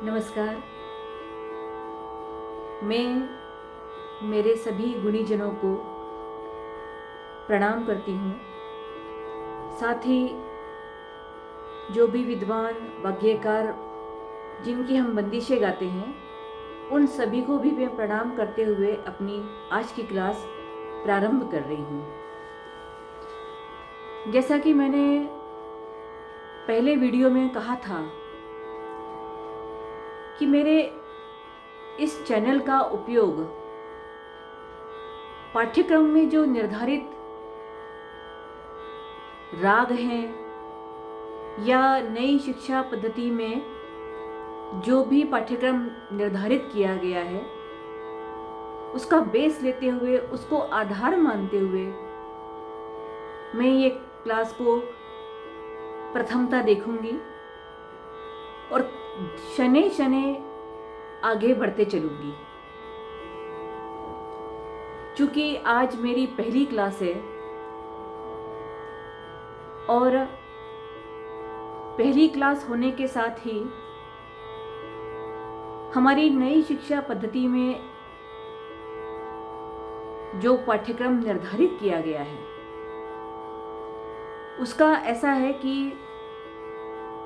नमस्कार। मैं मेरे सभी गुणीजनों को प्रणाम करती हूँ। साथ ही जो भी विद्वान वाग्यकार जिनकी हम बंदिशें गाते हैं, उन सभी को भी मैं प्रणाम करते हुए अपनी आज की क्लास प्रारंभ कर रही हूँ। जैसा कि मैंने पहले वीडियो में कहा था कि मेरे इस चैनल का उपयोग पाठ्यक्रम में जो निर्धारित राग हैं या नई शिक्षा पद्धति में जो भी पाठ्यक्रम निर्धारित किया गया है, उसका बेस लेते हुए, उसको आधार मानते हुए मैं ये क्लास को प्रथमता देखूंगी और शनै शनै आगे बढ़ते चलूंगी। चूंकि आज मेरी पहली क्लास है और पहली क्लास होने के साथ ही हमारी नई शिक्षा पद्धति में जो पाठ्यक्रम निर्धारित किया गया है, उसका ऐसा है कि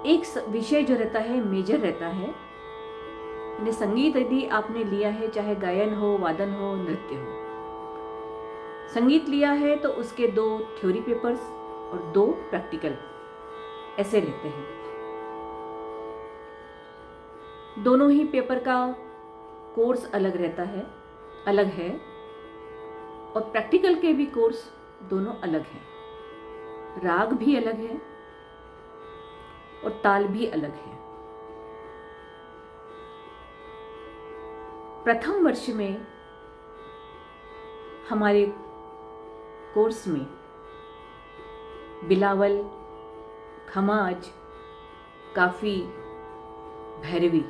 एक विषय जो रहता है मेजर रहता है। यानी संगीत यदि आपने लिया है, चाहे गायन हो, वादन हो, नृत्य हो, संगीत लिया है तो उसके 2 थ्योरी पेपर्स और 2 प्रैक्टिकल ऐसे रहते हैं। दोनों ही पेपर का कोर्स अलग रहता है, अलग है, और प्रैक्टिकल के भी कोर्स दोनों अलग हैं। राग भी अलग है और ताल भी अलग है। प्रथम वर्ष में हमारे कोर्स में बिलावल, खमाज, काफी, भैरवी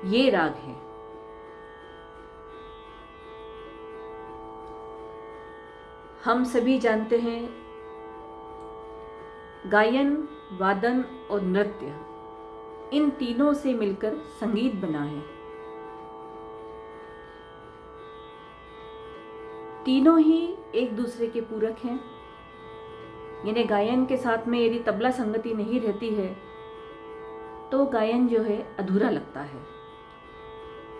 ये राग हैं। हम सभी जानते हैं गायन, वादन और नृत्य, इन तीनों से मिलकर संगीत बना है। तीनों ही एक दूसरे के पूरक हैं। यानी गायन के साथ में यदि तबला संगति नहीं रहती है तो गायन जो है अधूरा लगता है,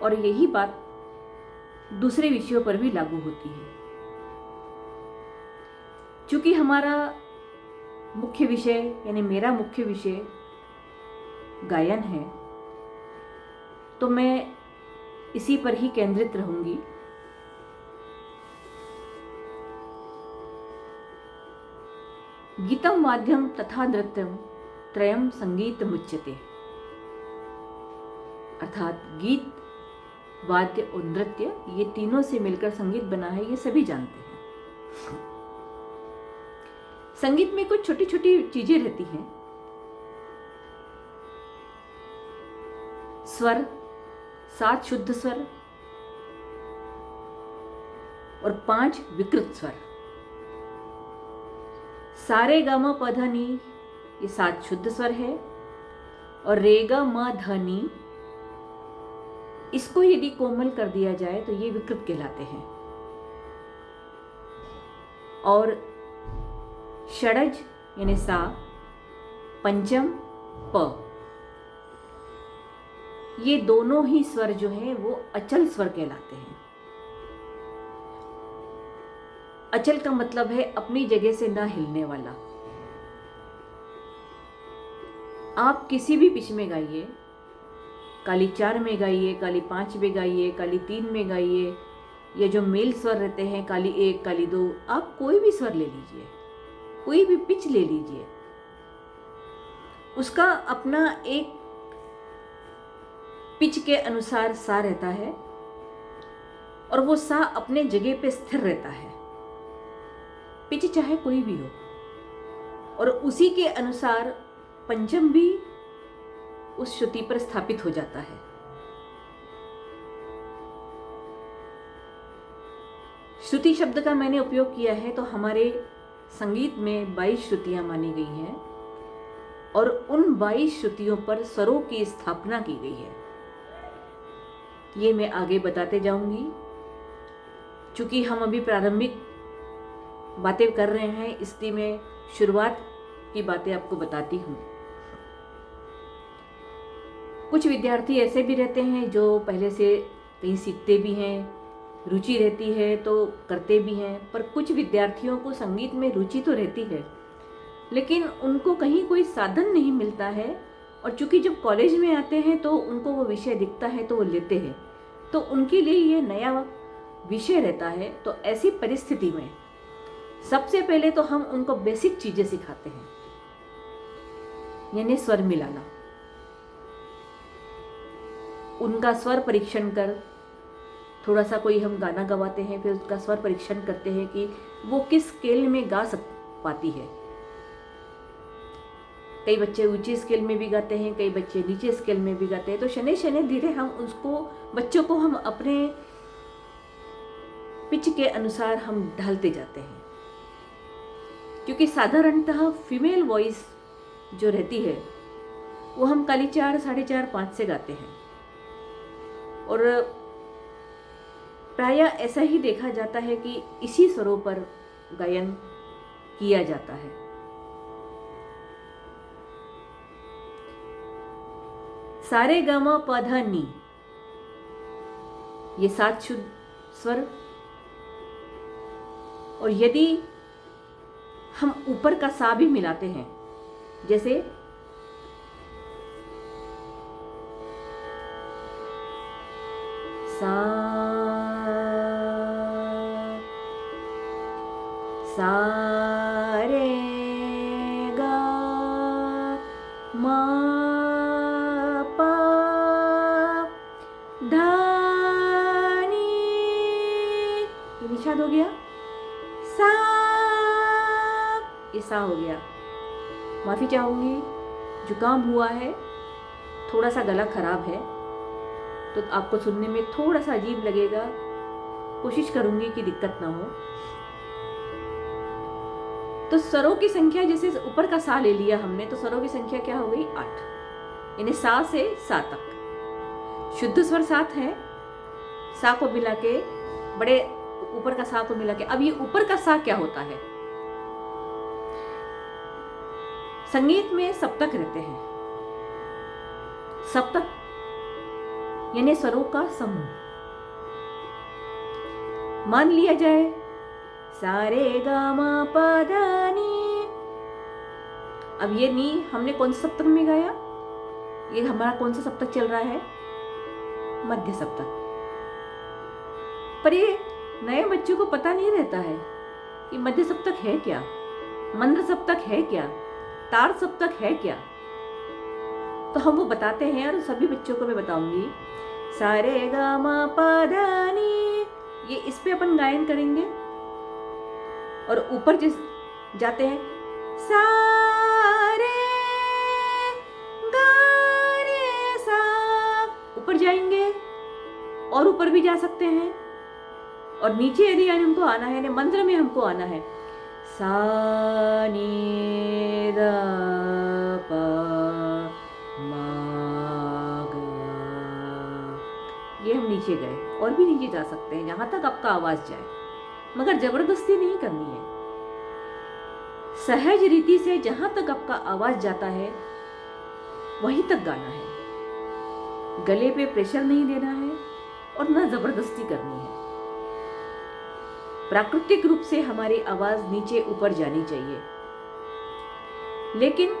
और यही बात दूसरे विषयों पर भी लागू होती है। चूंकि हमारा मुख्य विषय यानी मेरा मुख्य विषय गायन है, तो मैं इसी पर ही केंद्रित रहूंगी। गीतम वाद्यम तथा नृत्यम त्रयम संगीत मुच्यते, अर्थात गीत, वाद्य और नृत्य ये तीनों से मिलकर संगीत बना है, ये सभी जानते हैं। संगीत में कुछ छोटी छोटी चीजें रहती हैं। स्वर, 7 शुद्ध स्वर और 5 विकृत स्वर। सारे ग म प ध नि ये 7 शुद्ध स्वर है, और रे ग म ध नि इसको यदि कोमल कर दिया जाए तो ये विकृत कहलाते हैं। और षडज यानी सा, पंचम प, ये दोनों ही स्वर जो हैं वो अचल स्वर कहलाते हैं। अचल का मतलब है अपनी जगह से ना हिलने वाला। आप किसी भी पिच में गाइए, काली 4 में गाइए, काली 5 में गाइए, काली 3 में गाइए, ये जो मेल स्वर रहते हैं काली 1, काली 2, आप कोई भी स्वर ले लीजिए, कोई भी पिच ले लीजिए, उसका अपना एक पिच के अनुसार सा रहता है और वो सा अपने जगह पे स्थिर रहता है, पिच चाहे कोई भी हो, और उसी के अनुसार पंचम भी उस श्रुति पर स्थापित हो जाता है। श्रुति शब्द का मैंने उपयोग किया है तो हमारे संगीत में 22 श्रुतियां मानी गई हैं, और उन 22 श्रुतियों पर स्वरों की स्थापना की गई है। ये मैं आगे बताते जाऊंगी। चूंकि हम अभी प्रारंभिक बातें कर रहे हैं, इसलिए मैं शुरुआत की बातें आपको बताती हूँ। कुछ विद्यार्थी ऐसे भी रहते हैं जो पहले से कहीं सीखते भी हैं, रुचि रहती है तो करते भी हैं, पर कुछ विद्यार्थियों को संगीत में रुचि तो रहती है लेकिन उनको कहीं कोई साधन नहीं मिलता है, और चूंकि जब कॉलेज में आते हैं तो उनको वो विषय दिखता है तो वो लेते हैं, तो उनके लिए ये नया विषय रहता है। तो ऐसी परिस्थिति में सबसे पहले तो हम उनको बेसिक चीजें सिखाते हैं, यानी स्वर मिलाना। उनका स्वर परीक्षण कर, थोड़ा सा कोई हम गाना गवाते हैं, फिर उसका स्वर परीक्षण करते हैं कि वो किस स्केल में गा पाती है। कई बच्चे ऊंची स्केल में भी गाते हैं, कई बच्चे नीचे स्केल में भी गाते हैं। तो शनि शनि धीरे हम उसको, बच्चों को हम अपने पिच के अनुसार हम ढालते जाते हैं, क्योंकि साधारणतः फीमेल वॉइस जो रहती है वो हम काली 4, 4.5, 5 से गाते हैं, और प्रायः ऐसा ही देखा जाता है कि इसी स्वरों पर गायन किया जाता है। सारे गामा पधा नी, ये 7 शुद्ध स्वर, और यदि हम ऊपर का सा भी मिलाते हैं, जैसे सा सा रे गा मा पा धा नी, ये निषाद हो गया। सा, ये सा हो गया। माफी चाहूंगी, जुकाम हुआ है, थोड़ा सा गला खराब है, तो आपको सुनने में थोड़ा सा अजीब लगेगा। कोशिश करूंगी कि दिक्कत ना हो। तो स्वरों की संख्या, जैसे ऊपर का सा ले लिया हमने, तो स्वरों की संख्या क्या हो गई? 8, यानी सा से सा तक। शुद्ध स्वर 7 है, सा को मिला के, बड़े ऊपर का सा को मिला के। अब ये ऊपर का सा क्या होता है? संगीत में सप्तक रहते हैं। सप्तक यानी स्वरों का समूह। मान लिया जाए सारे गामा पधा नी। अब ये नी हमने कौन से सप्तक में गाया? ये हमारा कौन सा सप्तक चल रहा है? मध्य सप्तक। पर ये नए बच्चों को पता नहीं रहता है कि मध्य सप्तक है क्या, मंद्र सप्तक है क्या, तार सप्तक है क्या। तो हम वो बताते हैं, और सभी बच्चों को मैं बताऊंगी। सारे गामा पधा नी, ये इस पे अपन गायन करेंगे, और ऊपर जिस जाते हैं सारे गा रे सा, ऊपर जाएंगे और ऊपर भी जा सकते हैं, और नीचे यदि हमको आना है, मंत्र में हमको आना है सा नी धा पा मा गा, ये हम नीचे गए, और भी नीचे जा सकते हैं जहां तक आपका आवाज जाए, मगर जबरदस्ती नहीं करनी है। सहज रीति से जहां तक आपका आवाज जाता है वहीं तक गाना है। गले पे प्रेशर नहीं देना है और न जबरदस्ती करनी है। प्राकृतिक रूप से हमारी आवाज नीचे ऊपर जानी चाहिए। लेकिन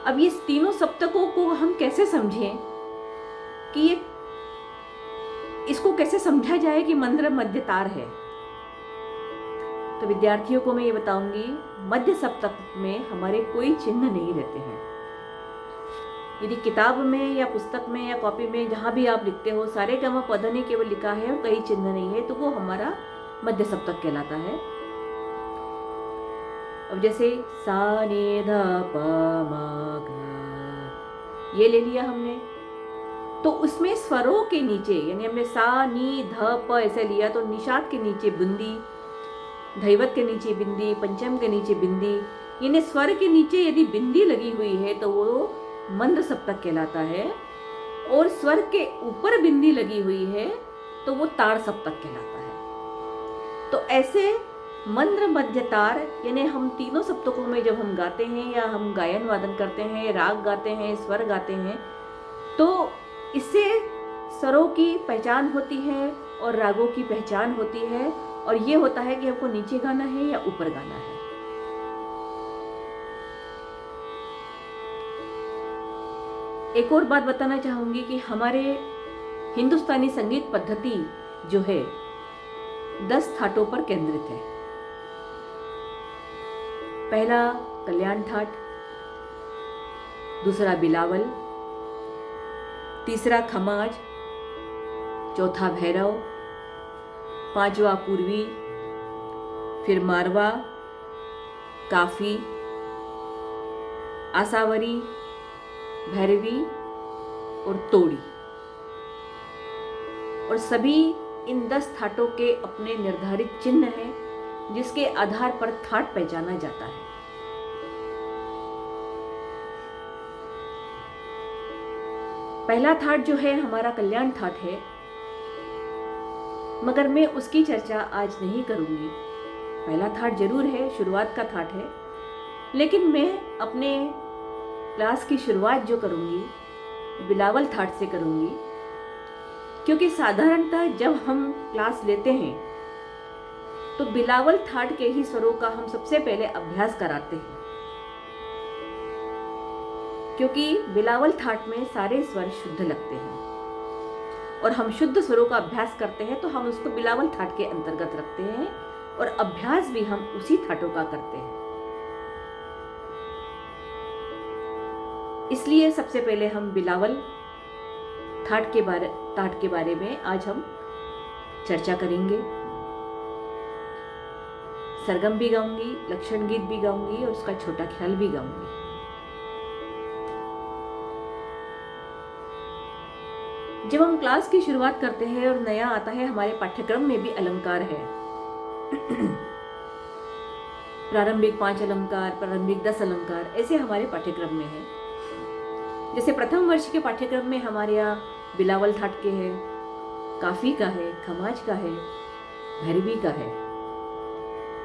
अब ये तीनों सप्तकों को हम कैसे समझें कि ये, इसको कैसे समझा जाए कि मंद्र मध्य तार है? तो विद्यार्थियों को मैं ये बताऊंगी, मध्य सप्तक में हमारे कोई चिन्ह नहीं रहते हैं। यदि किताब में या पुस्तक में या कॉपी में जहां भी आप लिखते हो सारे गामा पधा नी केवल लिखा है और कई चिन्ह नहीं है, तो वो हमारा मध्य सप्तक कहलाता है। अब जैसे सा नी धा पा मा गा, ये ले लिया हमने, तो उसमें स्वरों के नीचे, यानी हमने सा नी ध प ऐसे लिया, तो निषाद के नीचे बिंदी, धैवत के नीचे बिंदी, पंचम के नीचे बिंदी, यानी स्वर के नीचे यदि बिंदी लगी हुई है तो वो मंद्र सप्तक कहलाता है, और स्वर के ऊपर बिंदी लगी हुई है तो वो ताड़ सप्तक कहलाता है। तो ऐसे मंद्र मध्य तार, यानी हम तीनों सप्तकों में जब हम गाते हैं या हम गायन वादन करते हैं, राग गाते हैं, स्वर गाते हैं, तो इससे स्वरों की पहचान होती है और रागों की पहचान होती है, और ये होता है कि हमको नीचे गाना है या ऊपर गाना है। एक और बात बताना चाहूंगी कि हमारे हिंदुस्तानी संगीत पद्धति जो है 10 थाटों पर केंद्रित है। पहला कल्याण ठाट, दूसरा बिलावल, तीसरा खमाज, चौथा भैरव, पांचवा पूर्वी, फिर मारवा, काफी, आसावरी, भैरवी और तोड़ी। और सभी इन 10 थाटों के अपने निर्धारित चिन्ह हैं जिसके आधार पर थाट पहचाना जाता है। पहला थाट जो है हमारा कल्याण ठाट है, मगर मैं उसकी चर्चा आज नहीं करूंगी। पहला थाट जरूर है, शुरुआत का थाट है, लेकिन मैं अपने क्लास की शुरुआत जो करूंगी बिलावल थाट से करूंगी, क्योंकि साधारणतः जब हम क्लास लेते हैं तो बिलावल थाट के ही स्वरों का हम सबसे पहले अभ्यास कराते हैं, क्योंकि बिलावल थाट में सारे स्वर शुद्ध लगते हैं, और हम शुद्ध स्वरों का अभ्यास करते हैं तो हम उसको बिलावल थाट के अंतर्गत रखते हैं, और अभ्यास भी हम उसी थाटों का करते हैं। इसलिए सबसे पहले हम बिलावल थाट के बारे में आज हम चर्चा करेंगे। सरगम भी गाऊंगी, लक्षण गीत भी गाऊंगी और उसका छोटा ख्याल भी गाऊंगी। जब हम क्लास की शुरुआत करते हैं और नया आता है, हमारे पाठ्यक्रम में भी अलंकार है। प्रारंभिक 5 अलंकार, प्रारंभिक 10 अलंकार, ऐसे हमारे पाठ्यक्रम में है। जैसे प्रथम वर्ष के पाठ्यक्रम में हमारे यहाँ बिलावल थाट के है, काफी का है, खमाज का है, भैरवी का है।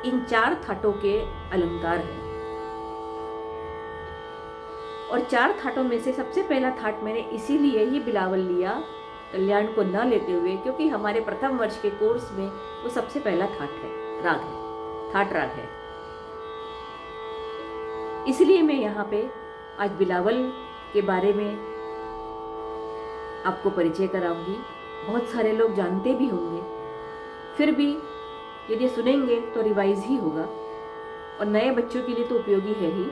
इन 4 थाटों के अलंकार हैं, और 4 थाटों में से सबसे पहला थाट मैंने इसीलिए ही बिलावल लिया, कल्याण को न लेते हुए, क्योंकि हमारे प्रथम वर्ष के कोर्स में वो सबसे पहला थाट है, राग है, थाट राग है। इसलिए मैं यहाँ पे आज बिलावल के बारे में आपको परिचय कराऊंगी। बहुत सारे लोग जानते भी होंगे, फिर भी यदि सुनेंगे तो रिवाइज ही होगा, और नए बच्चों के लिए तो उपयोगी है ही।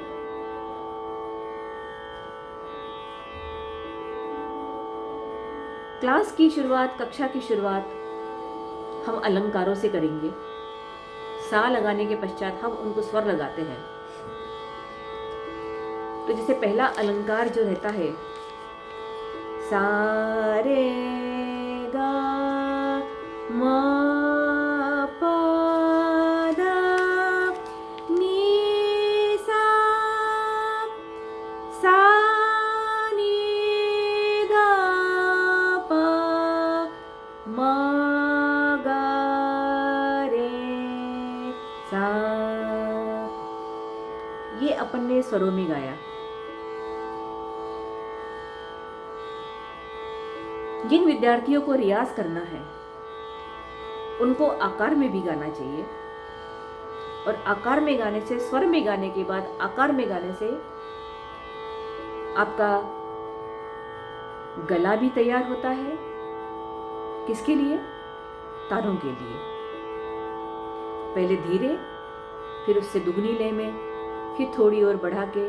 क्लास की शुरुआत, कक्षा की शुरुआत हम अलंकारों से करेंगे। सा लगाने के पश्चात हम उनको स्वर लगाते हैं। तो जैसे पहला अलंकार जो रहता है, सा रे गा मा पा धा नी सा, सा नी धा पा मा गा रे सा। ये अपन ने स्वरों में गाया। जिन विद्यार्थियों को रियाज करना है उनको आकार में भी गाना चाहिए, और आकार में गाने से, स्वर में गाने के बाद आकार में गाने से आपका गला भी तैयार होता है। किसके लिए? तारों के लिए। पहले धीरे, फिर उससे दुगनी लय में, फिर थोड़ी और बढ़ा के।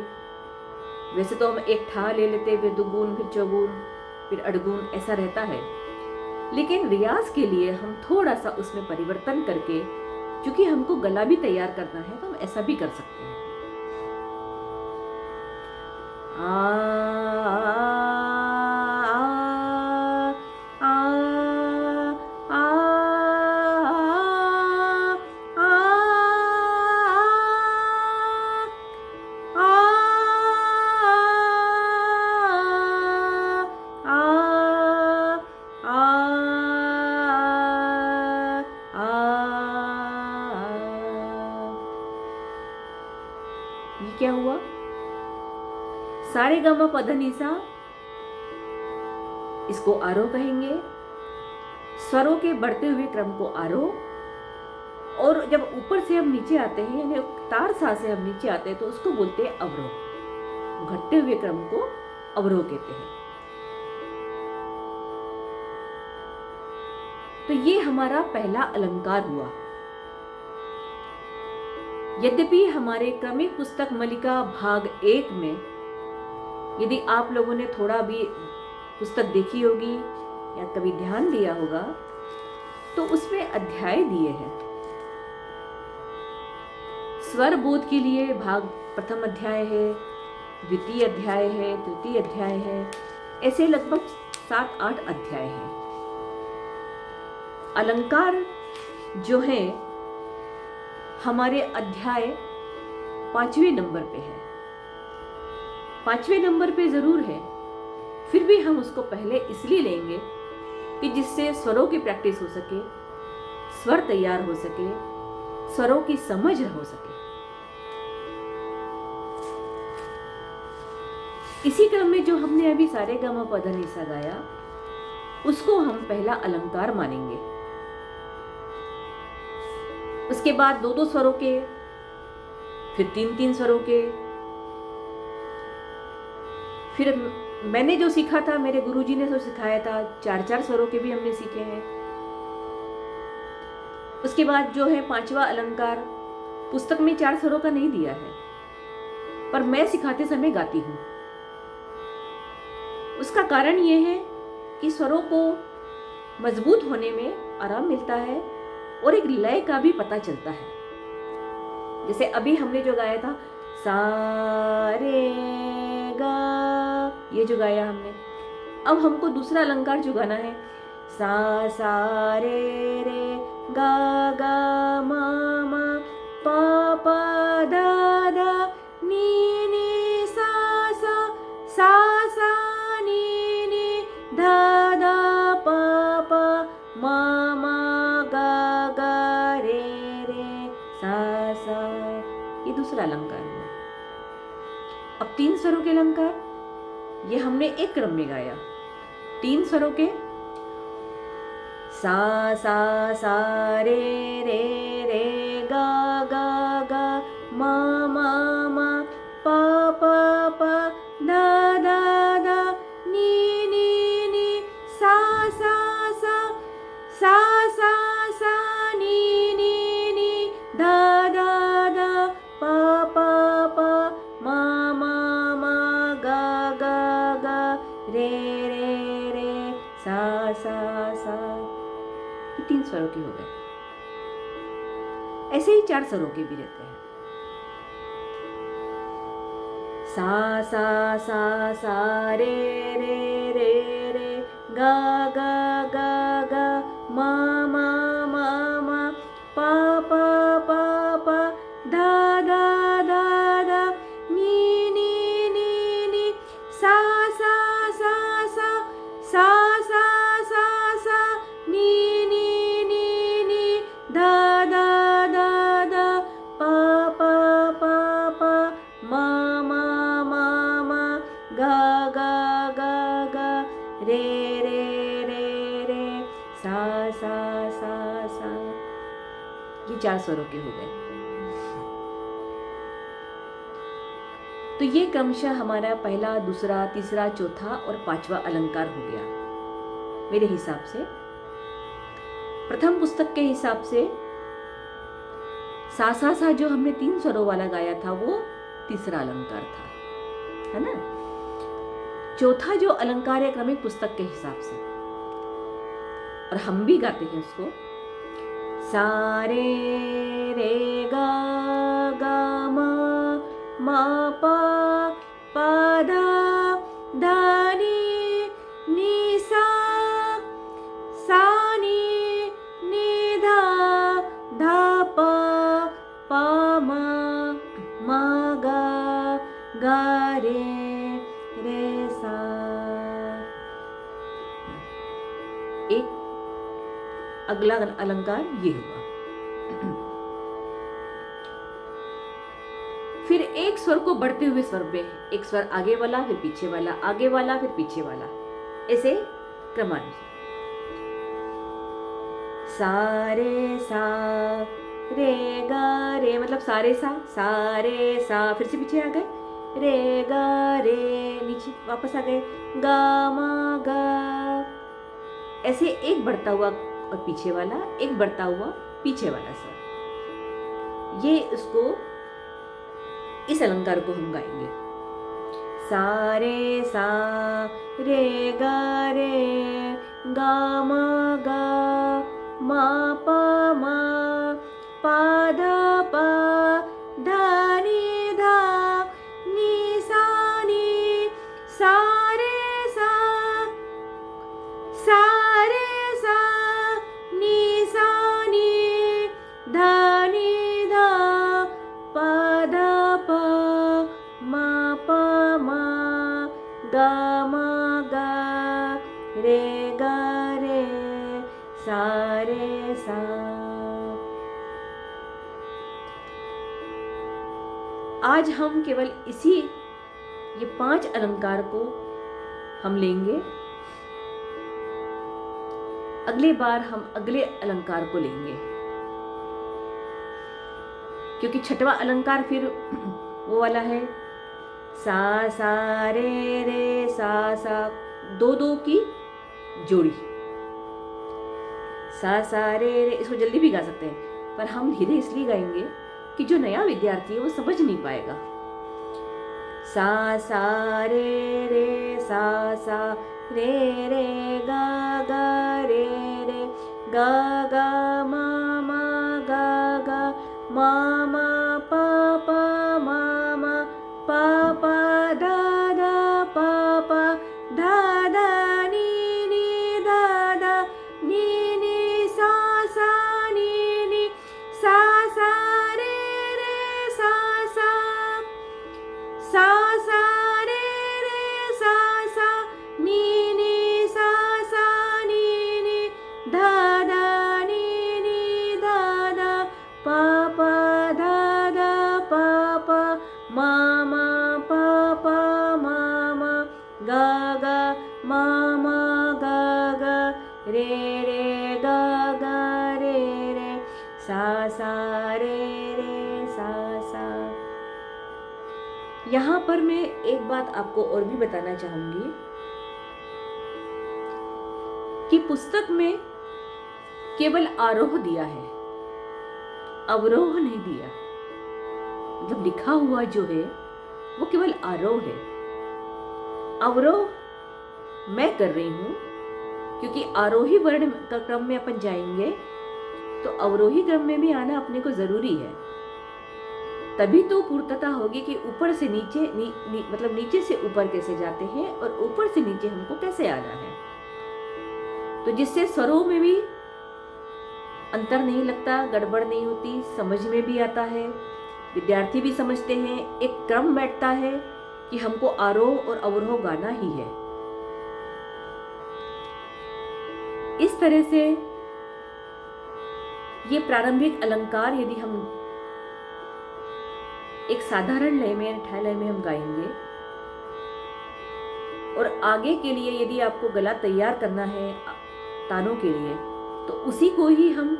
वैसे तो हम एक ठा ले लेते, फिर दुगुन, फिर चौगुन, फिर अड़गुन, ऐसा रहता है, लेकिन रियाज के लिए हम थोड़ा सा उसमें परिवर्तन करके, क्योंकि हमको गला भी तैयार करना है, तो हम ऐसा भी कर सकते हैं। ये क्या हुआ? सारे ग म प ध नि सा, इसको आरोह कहेंगे। स्वरों के बढ़ते हुए क्रम को आरोह, और जब ऊपर से हम नीचे आते हैं, यानी तार सा से हम नीचे आते हैं, तो उसको बोलते हैं अवरोह। घटते हुए क्रम को अवरोह कहते हैं। तो ये हमारा पहला अलंकार हुआ। यद्यपि हमारे क्रमिक पुस्तक मलिका भाग 1 में, यदि आप लोगों ने थोड़ा भी पुस्तक देखी होगी या कभी ध्यान दिया होगा, तो उसमें अध्याय दिए हैं। स्वर बोध के लिए भाग प्रथम अध्याय है, द्वितीय अध्याय है, तृतीय अध्याय है, ऐसे लगभग 7-8 अध्याय हैं। अलंकार जो है हमारे अध्याय 5वें नंबर पे है। 5वें नंबर पे जरूर है, फिर भी हम उसको पहले इसलिए लेंगे कि जिससे स्वरों की प्रैक्टिस हो सके, स्वर तैयार हो सके, स्वरों की समझ हो सके। इसी क्रम में जो हमने अभी सारे ग म प ध नि सा गाया, उसको हम पहला अलंकार मानेंगे। उसके बाद 2-2 स्वरों के, फिर 3-3 स्वरों के, फिर मैंने जो सीखा था, मेरे गुरुजी ने जो सिखाया था, 4-4 स्वरों के भी हमने सीखे हैं। उसके बाद जो है 5वां अलंकार, पुस्तक में 4 स्वरों का नहीं दिया है, पर मैं सिखाते समय गाती हूं। उसका कारण यह है कि स्वरों को मजबूत होने में आराम मिलता है और एक लय का भी पता चलता है। जैसे अभी हमने जो गाया था, सा रे गा, ये जो गाया हमने, अब हमको दूसरा अलंकार जो गाना है, सा रे गा गा मा मा पा पा दा दा नी नी सा नी नी धा धा पा पा मा मा गा गा रे सा, ये दूसरा अलंकार हुआ। अब 3 स्वरों के अलंकार, ये हमने एक क्रम में गाया। 3 स्वरों के, सा रे गा गा गा मा मा पा पा पा दा दा दा नी नी सा नी नी धा धा धा पा पा पा मा गा गा गा रे सा। ये 3 स्वरों के हो गए। ऐसे ही 4 स्वरों के भी रहते हैं। सा रे गा गा गा गा मा पा पा पा पा धा धा धा धा नी नी सा नी नी धा धा धा धा पा पा पा पा मा गा गा गा गा रे सा। ये 4 स्वरों के हो गए। तो ये क्रमशः हमारा पहला, दूसरा, तीसरा, चौथा और 5वां अलंकार हो गया मेरे हिसाब से। प्रथम पुस्तक के हिसाब से सा जो हमने 3 स्वरों वाला गाया था, वो तीसरा अलंकार था, है ना। चौथा जो अलंकार है क्रमिक पुस्तक के हिसाब से, और हम भी गाते हैं उसको, सा रे गा गा मा पा पा धा नी सा नी धा पा मा गा रे सा। एक अगला अलंकार ये हुआ। फिर एक स्वर को बढ़ते हुए स्वर में, एक स्वर आगे वाला फिर पीछे वाला, आगे वाला फिर पीछे वाला, ऐसे क्रमानुसार। सा रे सा रे गा रे, मतलब सारे सा रे सा, फिर से पीछे आ गए, रे गा रे, नीचे वापस आ गए, गा मा गा, ऐसे एक बढ़ता हुआ और पीछे वाला, एक बढ़ता हुआ पीछे वाला स्वर। ये इसको, इस अलंकार को हम गाएंगे। सा रे गा मा पा धा नी धा नी सा नी, सा रे सा नी सा नी, धा नी धा पा धा पा मा गा रे सा रे सा। आज हम केवल ये 5 अलंकार को हम लेंगे। अगले बार हम अगले अलंकार को लेंगे, क्योंकि छठवां अलंकार फिर वो वाला है सा रे सा, दो की जोड़ी, सा रे, इसको जल्दी भी गा सकते हैं, पर हम धीरे इसलिए गाएंगे कि जो नया विद्यार्थी है वो समझ नहीं पाएगा। सा रे सा रे गा रे गा मा गा मा पा धा नी धा नी सा नी सा रे सा रे सा नी सा नी धा नी धा पा धा मा गा मा गा रे गा रे सा रे सा। यहाँ पर मैं एक बात आपको और भी बताना चाहूंगी कि पुस्तक में केवल आरोह दिया है, अवरोह नहीं दिया। मतलब लिखा हुआ जो है वो केवल आरोह है, अवरोह मैं कर रही हूं, क्योंकि आरोही वर्ण का क्रम में अपन जाएंगे तो अवरोही क्रम में भी आना अपने को जरूरी है। तभी तो पूर्तता होगी कि ऊपर से नीचे मतलब नीचे से ऊपर कैसे जाते हैं और ऊपर से नीचे हमको कैसे आना है। तो जिससे स्वरों में भी अंतर नहीं लगता, गड़बड़ नहीं होती, समझ में भी आता है, विद्यार्थी भी समझते हैं, एक क्रम बैठता है कि हमको आरोह और अवरोह गाना ही है। इस तरह से ये प्रारंभिक अलंकार यदि हम एक साधारण लय में, ठाय लय में हम गाएंगे, और आगे के लिए यदि आपको गला तैयार करना है तानों के लिए, तो उसी को ही हम,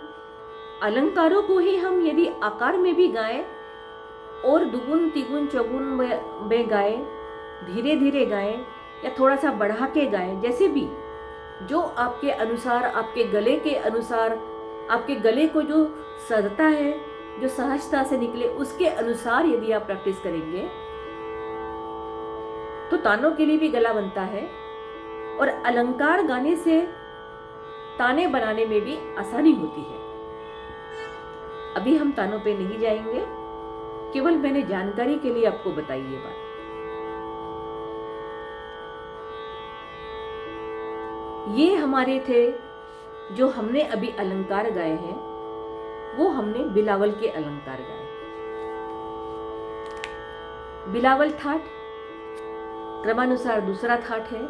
अलंकारों को ही हम यदि आकार में भी गाएं और दुगुन तिगुन चौगुन में गाएं, धीरे धीरे गाएं या थोड़ा सा बढ़ा के गाएं, जैसे भी जो आपके अनुसार, आपके गले के अनुसार, आपके गले को जो सधता है, जो सहजता से निकले, उसके अनुसार यदि आप प्रैक्टिस करेंगे तो तानों के लिए भी गला बनता है और अलंकार गाने से ताने बनाने में भी आसानी होती है। अभी हम तानों पे नहीं जाएंगे, केवल मैंने जानकारी के लिए आपको बताई ये बात। ये हमारे थे जो हमने अभी अलंकार गाए हैं, वो हमने बिलावल के अलंकार गाए। बिलावल ठाट क्रमानुसार दूसरा ठाट है,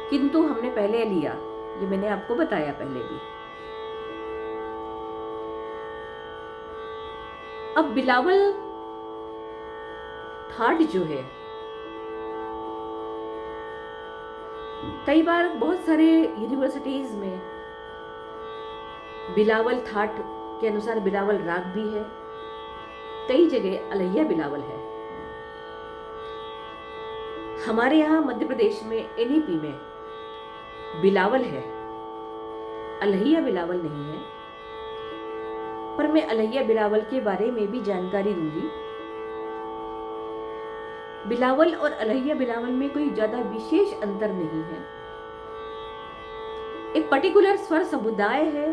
किंतु हमने पहले लिया, ये मैंने आपको बताया पहले भी। अब बिलावल ठाट जो है, कई बार बहुत सारे यूनिवर्सिटीज में बिलावल ठाट के अनुसार बिलावल राग भी है, कई जगह अलैया बिलावल है। हमारे यहाँ मध्य प्रदेश में एनईपी में बिलावल है, अलैया बिलावल नहीं है। पर मैं अलैया बिलावल के बारे में भी जानकारी दूंगी। बिलावल और अलैया बिलावल में कोई ज्यादा विशेष अंतर नहीं है। एक पर्टिकुलर स्वर समुदाय है,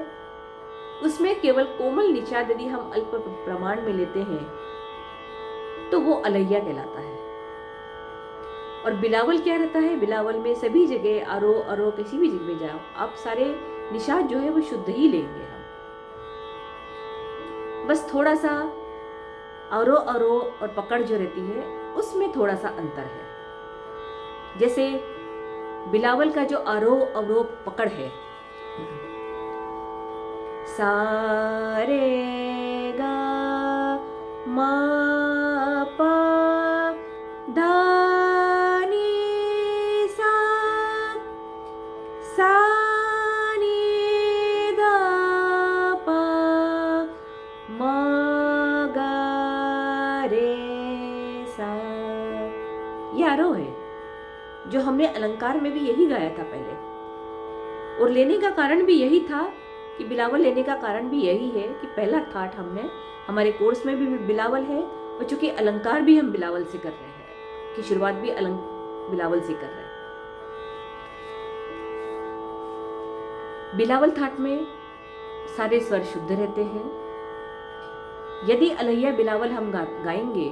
उसमें केवल कोमल निषाद यदि हम अल्प प्रमाण में लेते हैं तो वो अलैया कहलाता है। और बिलावल क्या रहता है, बिलावल में सभी जगह आरोह अरोह किसी भी जगह जाओ आप सारे निषाद जो है वो शुद्ध ही लेंगे हम। बस थोड़ा सा आरोह अरोह और पकड़ जो रहती है उसमें थोड़ा सा अंतर है। जैसे बिलावल का जो आरोह अवरोह पकड़ है, सा रे गा मा पा धा नी सा, सा नी धा पा मा गा रे सा, ये आरोह है जो हमने अलंकार में भी यही गाया था पहले। और लेने का कारण भी यही था कि बिलावल लेने का कारण भी यही है कि पहला ठाट हमने हमारे कोर्स में भी बिलावल है, और चूंकि अलंकार भी हम बिलावल से कर रहे हैं, कि शुरुआत भी बिलावल से कर रहे हैं। बिलावल ठाट में सारे स्वर शुद्ध रहते हैं। यदि अलैया बिलावल हम गाएंगे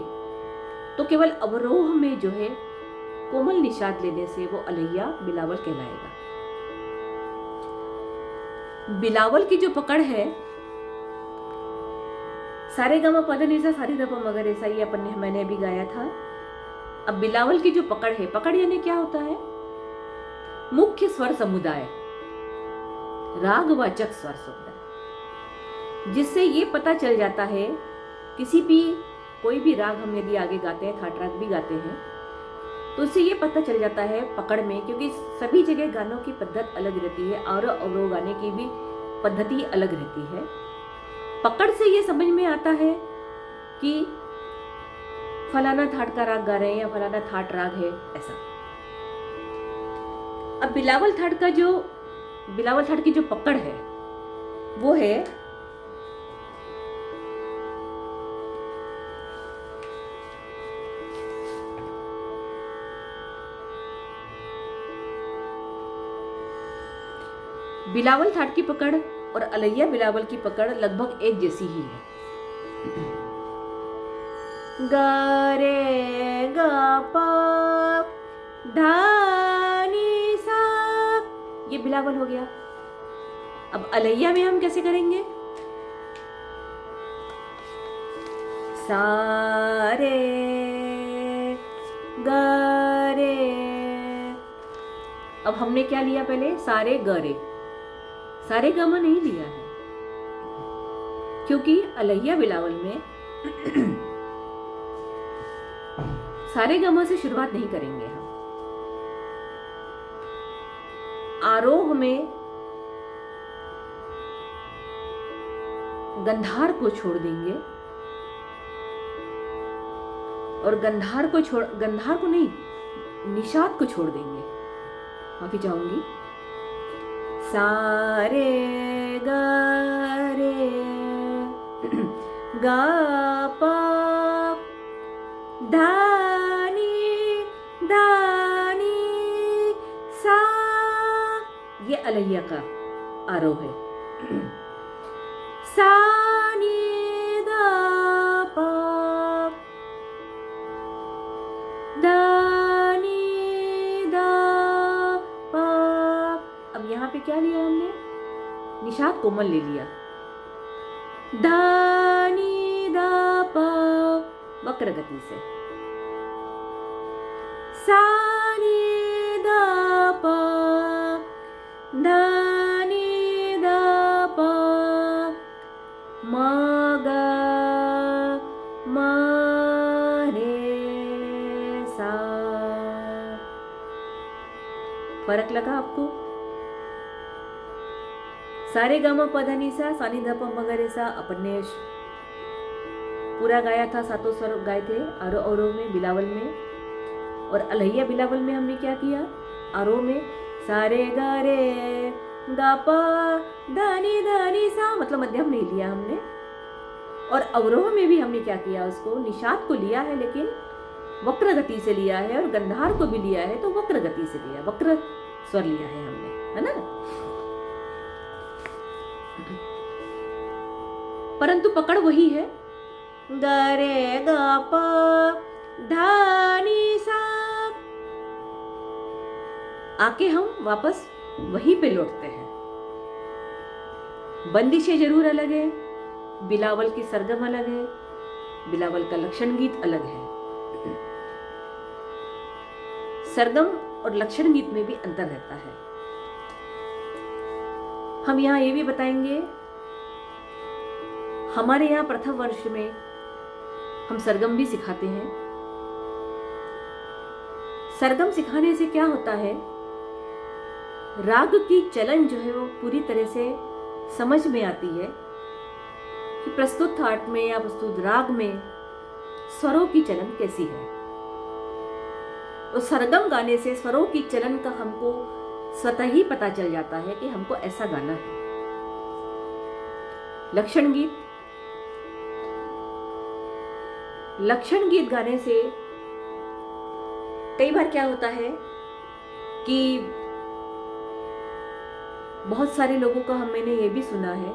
तो केवल अवरोह में जो है कोमल निषाद लेने से वो अलैया बिलावल कहलाएगा। बिलावल की जो पकड़ है, सारे गमा पद निसा सारी ध प मगर ऐसा ही अपन ने मैंने अभी गाया था। अब बिलावल की जो पकड़ है, पकड़ यानी क्या होता है, मुख्य स्वर समुदाय, रागवाचक स्वर समुदाय, जिससे ये पता चल जाता है किसी भी कोई भी राग हम यदि आगे गाते हैं, ठाट राग भी गाते हैं, तो उससे ये पता चल जाता है पकड़ में, क्योंकि सभी जगह गानों की पद्धत अलग रहती है और अवरोह गाने की भी पद्धति अलग रहती है। पकड़ से ये समझ में आता है कि फलाना ठाट का राग गा रहे हैं या फलाना ठाट राग है, ऐसा। अब बिलावल ठाट की जो पकड़ है वो है बिलावल ठाट की पकड़ और अलैया बिलावल की पकड़ लगभग एक जैसी ही है। गा रे गा पा धा नी सा, ये बिलावल हो गया। अब अलैया में हम कैसे करेंगे, सा रे गा रे। अब हमने क्या लिया पहले, सारे ग रे, सारे गामा नहीं लिया है, क्योंकि अलैया बिलावल में सारे गामा से शुरुआत नहीं करेंगे हम। आरोह में गंधार को छोड़ देंगे और गंधार को नहीं, निषाद को छोड़ देंगे। माफी चाहूंगी। सारे गा रे गा पा धानी धानी सा, ये अलैया का आरोह है। सा नी दा पा दा नी दा पा। अब यहाँ पे क्या लिया हमने, निषाद कोमल ले लिया, धा नी दा पा वक्र गति से, सा नी दा पा धा नी दा पा मा गा मा रे सा। फर्क लगा आपको? सारे गामा पधा नी सा, सा नी धा पा म गा रे सा अपन ने पूरा गाया था, सातों स्वर गाए थे आरो औरों में, बिलावल में। और अलैया बिलावल में हमने क्या किया? आरो में सारे गा रे गा पा धानी धानी सा, मतलब मध्यम नहीं लिया हमने। और अवरोह में भी हमने क्या किया? उसको निषाद को लिया है लेकिन वक्र गति से लिया है, और गंधार को भी लिया है तो वक्र गति से लिया, वक्र स्वर लिया है हमने, है ना। परंतु पकड़ वही है, गा रे गा पा धा नी सा। आके हम वापस वहीं पे लौटते हैं। बंदिशें जरूर अलग है, बिलावल की सरगम अलग है, बिलावल का लक्षण गीत अलग है। सरगम और लक्षण गीत में भी अंतर रहता है। हम यहां ये भी बताएंगे, हमारे यहां प्रथम वर्ष में हम सरगम भी सिखाते हैं। सरगम सिखाने से क्या होता है? राग की चलन जो है वो पूरी तरह से समझ में आती है कि प्रस्तुत थाट में या प्रस्तुत राग में स्वरों की चलन कैसी है। तो सरगम गाने से स्वरों की चलन का हमको स्वतः ही पता चल जाता है कि हमको ऐसा गाना है। लक्षण गीत, लक्षण गीत गाने से कई बार क्या होता है कि बहुत सारे लोगों का मैंने ये भी सुना है,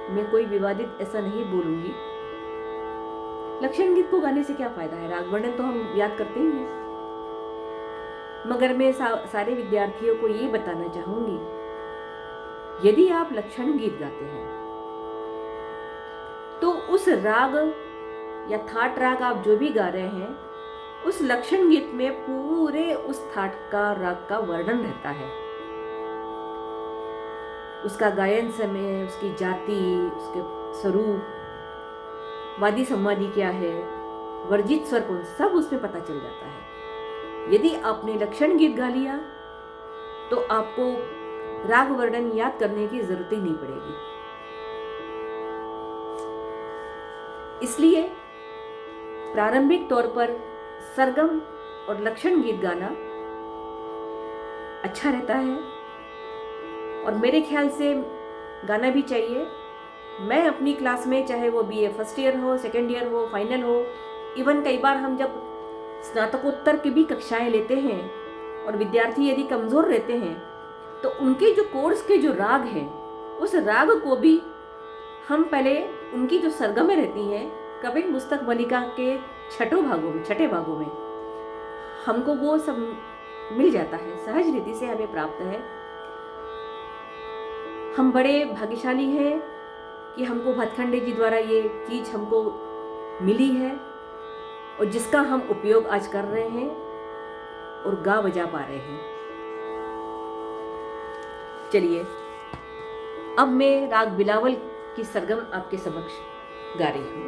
मैं कोई विवादित ऐसा नहीं बोलूंगी, लक्षण गीत को गाने से क्या फायदा है? राग वर्णन तो हम याद करते ही हैं। मगर मैं सारे विद्यार्थियों को ये बताना चाहूंगी, यदि आप लक्षण गीत गाते हैं तो उस राग या थाट राग आप जो भी गा रहे हैं, उस लक्षण गीत में पूरे उस थाट का राग का वर्णन रहता है। उसका गायन समय, उसकी जाति, उसके स्वरूप, वादी संवादी क्या है, वर्जित स्वर कौन, सब उसमें पता चल जाता है। यदि आपने लक्षण गीत गा लिया तो आपको राग वर्णन याद करने की जरूरत ही नहीं पड़ेगी। इसलिए प्रारंभिक तौर पर सरगम और लक्षण गीत गाना अच्छा रहता है और मेरे ख्याल से गाना भी चाहिए। मैं अपनी क्लास में, चाहे वो बीए फर्स्ट ईयर हो, सेकेंड ईयर हो, फाइनल हो, इवन कई बार हम जब स्नातकोत्तर की भी कक्षाएं लेते हैं और विद्यार्थी यदि कमजोर रहते हैं तो उनके जो कोर्स के जो राग हैं, उस राग को भी हम पहले उनकी जो सरगमें रहती हैं कवि पुस्तक मलिका के छठे भागों में हमको वो सब मिल जाता है, सहज रीति से हमें प्राप्त है। हम बड़े भाग्यशाली हैं कि हमको भातखंडे जी द्वारा ये चीज हमको मिली है और जिसका हम उपयोग आज कर रहे हैं और गा बजा पा रहे हैं। चलिए अब मैं राग बिलावल की सरगम आपके समक्ष गा रही हूं।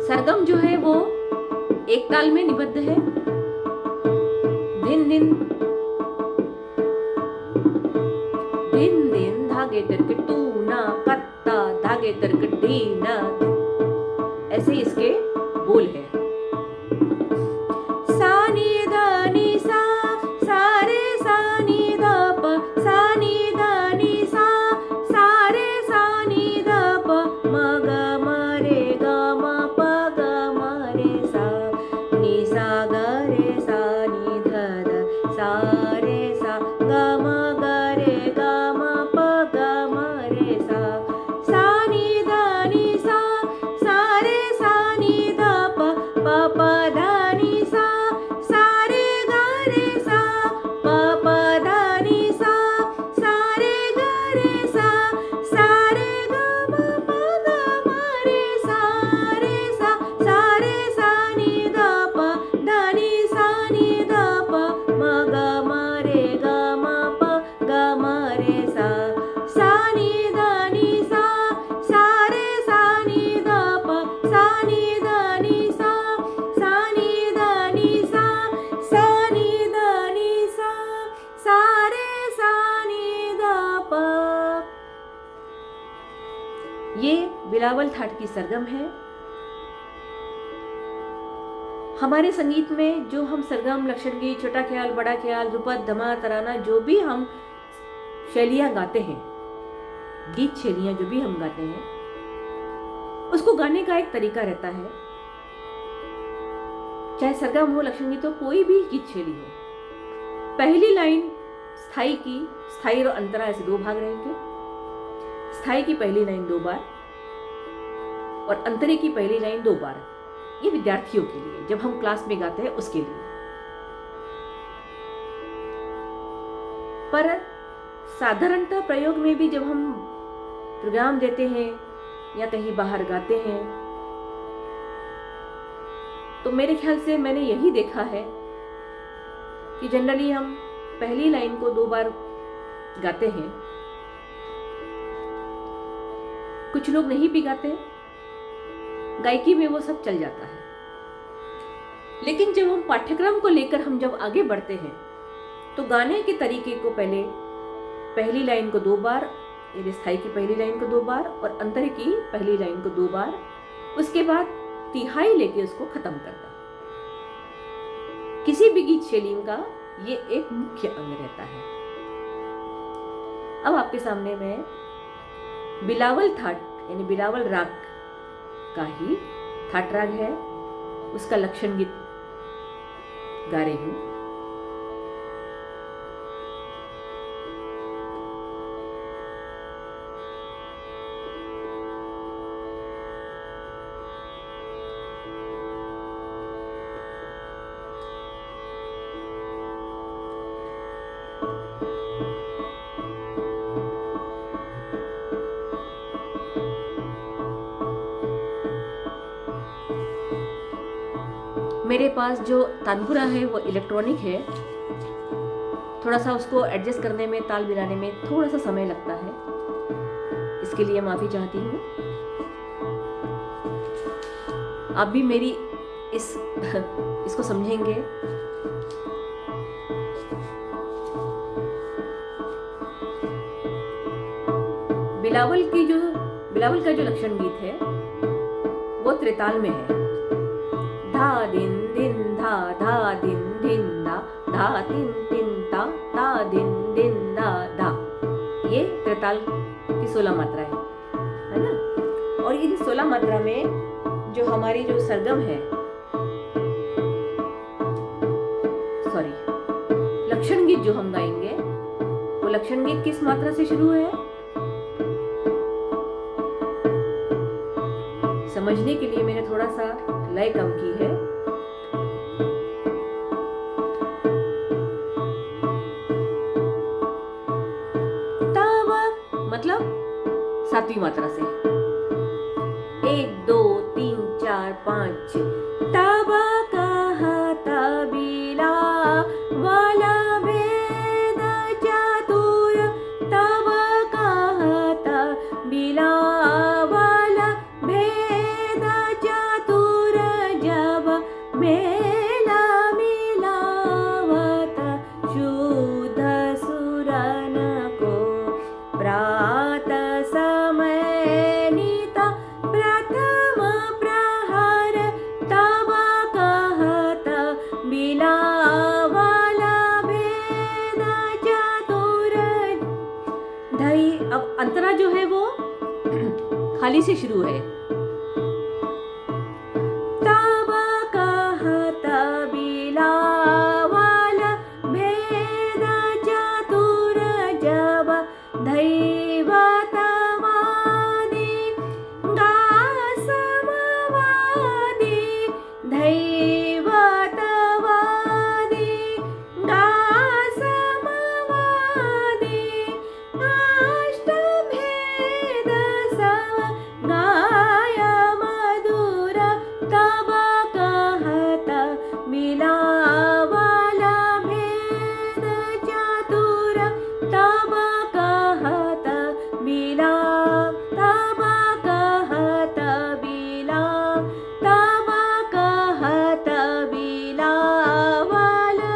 सरगम जो है वो एक ताल में निबद्ध है। धिन धिन धिन धिन धागे तरक टूना कत्ता धागे तरक ढीना, ऐसे इसके बोल है। सा नी धा नी सा, सा रे सा नी धा प, सा नी धा नी सा, सा रे सा नी धा प, म ग म रे ग म प ग म रे सा, नी सा ग रे सा नी ध ध, सा रे सा ग म ग रे ग म प ग म रे सा, सा नी धा नी सा, सा रे सा नी धा प, प प धा नी सा, सा रे ग रे सा, प प धा नी सा, सा रे ग रे सा, सा रे ग म प ग म रे सा, रे सा, सा रे सा नी धा प, धा नी सा नी धा प, म ग बिलावल थाट की सरगम है। हमारे संगीत में जो हम सरगम, लक्षण गीत, छोटा ख्याल, बड़ा ख्याल, ध्रुपद, धमा, तराना, जो भी हम शैलियां गाते हैं, गीत शैलियां जो भी हम गाते हैं, उसको गाने का एक तरीका रहता है। चाहे सरगम हो, लक्षण गीत हो, कोई भी गीत शैली हो। पहली लाइन स्थाई की, स्थाई और अंतरा ऐसे दो भाग रहेंगे। स्थाई की पहली लाइन 2 बार और अंतरे की पहली लाइन 2 बार। ये विद्यार्थियों के लिए, जब हम क्लास में गाते हैं उसके लिए। पर साधारणतः प्रयोग में भी जब हम प्रोग्राम देते हैं या कहीं बाहर गाते हैं, तो मेरे ख्याल से मैंने यही देखा है कि जनरली हम पहली लाइन को 2 बार गाते हैं। कुछ लोग नहीं भी गाते, गायकी में वो सब चल जाता है। लेकिन जब हम पाठ्यक्रम को लेकर हम जब आगे बढ़ते हैं, तो गाने के तरीके को पहली लाइन को 2 बार, यानी स्थाई की पहली लाइन को 2 बार और अंतर की पहली लाइन को 2 बार, उसके बाद तिहाई लेके उसको खत्म करना। किसी भी गीत शैली का ये एक मुख्य अंग रहता है। अब आपके सामने मैं बिलावल थाट यानी बिलावल राग का ही थाट राग है, उसका लक्षण गीत गा रही हूं। मेरे पास जो तानपुरा है वो इलेक्ट्रॉनिक है, थोड़ा सा उसको एडजस्ट करने में, ताल मिलाने में थोड़ा सा समय लगता है, इसके लिए माफ़ी चाहती हूँ। आप भी मेरी इसको समझेंगे। बिलावल का जो लक्षण गीत है वो त्रिताल में है। धा दिन दिन धा, धा दिन दिन धा, धा तिन तिन ता, ता दिन दिन धा धा। ये त्रिताल की 16 मात्रा है ना। और इन 16 मात्रा में जो हमारी जो सरगम है, लक्षण गीत जो हम गाएंगे, वो लक्षण गीत किस मात्रा से शुरू है? समझने के लिए मैंने थोड़ा सा लय कम की है। तावा मतलब 7वीं मात्रा से 1 2 3 4 5 ताबा कहा तबीला वाला भेद चातुर, ताबा कहा तबीला वाला भेद चातुर, जब मेला मिलावत शुद्ध सुरन को प्रात समय नीता प्रथम प्रहर, तबा कहत बिला वाला भेद चातुर धई। अब अंतरा जो है वो खाली से शुरू है। तबा कहत बिला वाला भेद चातुर, जब दैवतवादी गा समवादी, दैवतवादी गा समवादी, अष्टभेद सम गाय मधुर, तबा कहत बिला वाला भेद चातुर, तबा कहत बिला, तबा कहत बिला, तबा कहत बिला वाला।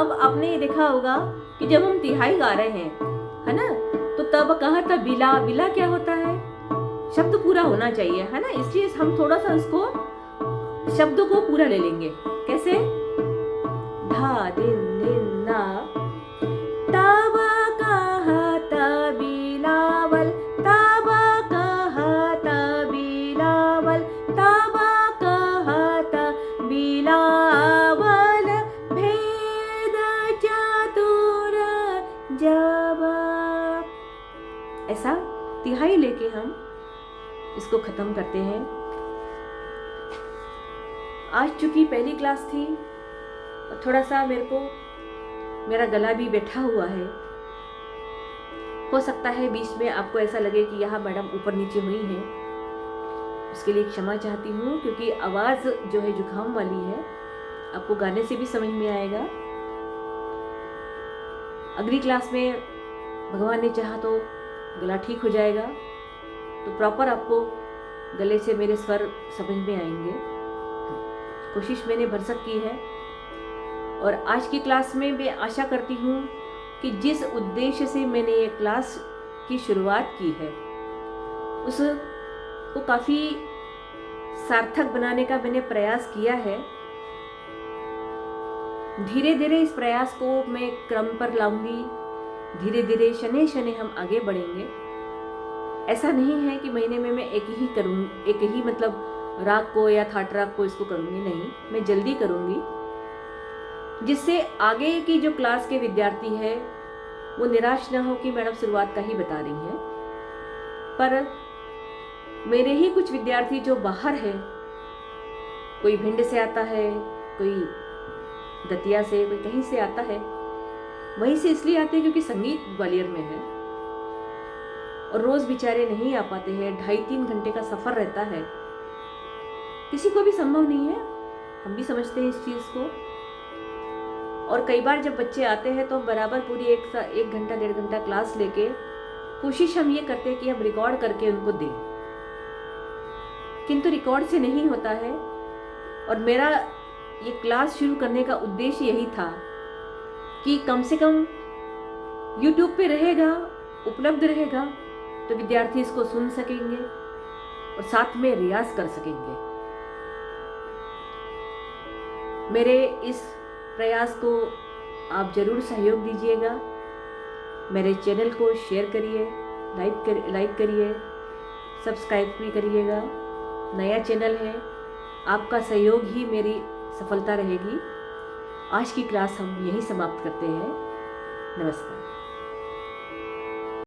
अब आपने देखा होगा कि जब हम तिहाई गा रहे हैं, है ना, तो तब कहत बिला, बिला क्या होता है? शब्द पूरा होना चाहिए, है ना, इसलिए हम थोड़ा सा उसको शब्दों को पूरा ले लेंगे। कैसे? धा दिन दिन ना, ताबा कहता बिलावल, ताबा कहता बिलावल, ताबा कहता बिलावल, भेद चतुर जावा। ऐसा तिहाई लेके हम इसको खत्म करते हैं। आज चूंकि पहली क्लास थी और थोड़ा सा मेरा गला भी बैठा हुआ है, हो सकता है बीच में आपको ऐसा लगे कि यहाँ मैडम ऊपर नीचे हुई हैं, उसके लिए क्षमा चाहती हूँ, क्योंकि आवाज़ जो है जुकाम वाली है, आपको गाने से भी समझ में आएगा। अगली क्लास में भगवान ने चाहा तो गला ठीक हो जाएगा, तो प्रॉपर आपको गले से मेरे स्वर समझ में आएंगे। कोशिश मैंने भरसक की है, और आज की क्लास में मैं आशा करती हूँ कि जिस उद्देश्य से मैंने ये क्लास की शुरुआत की है उसको काफ़ी सार्थक बनाने का मैंने प्रयास किया है। धीरे धीरे इस प्रयास को मैं क्रम पर लाऊंगी, धीरे धीरे शनै शनै हम आगे बढ़ेंगे। ऐसा नहीं है कि महीने में मैं एक ही मतलब राग को या थाट राग को इसको करूंगी, नहीं, मैं जल्दी करूंगी, जिससे आगे की जो क्लास के विद्यार्थी है वो निराश ना हो कि मैडम शुरुआत का ही बता रही हैं। पर मेरे ही कुछ विद्यार्थी जो बाहर है, कोई भिंड से आता है, कोई दतिया से, कोई कहीं से आता है, वहीं से इसलिए आते हैं क्योंकि संगीत ग्वालियर में है, और रोज बेचारे नहीं आ पाते हैं। 2.5-3 घंटे का सफर रहता है, किसी को भी संभव नहीं है, हम भी समझते हैं इस चीज को। और कई बार जब बच्चे आते हैं तो हम बराबर पूरी एक घंटा 1.5 घंटा क्लास लेके कोशिश हम ये करते हैं कि हम रिकॉर्ड करके उनको दें, किंतु रिकॉर्ड से नहीं होता है। और मेरा ये क्लास शुरू करने का उद्देश्य यही था कि कम से कम YouTube पे रहेगा, उपलब्ध रहेगा, तो विद्यार्थी इसको सुन सकेंगे और साथ में रियाज कर सकेंगे। मेरे इस प्रयास को आप जरूर सहयोग दीजिएगा। मेरे चैनल को शेयर करिए, लाइक करिए, सब्सक्राइब भी करिएगा। नया चैनल है, आपका सहयोग ही मेरी सफलता रहेगी। आज की क्लास हम यहीं समाप्त करते हैं। नमस्कार।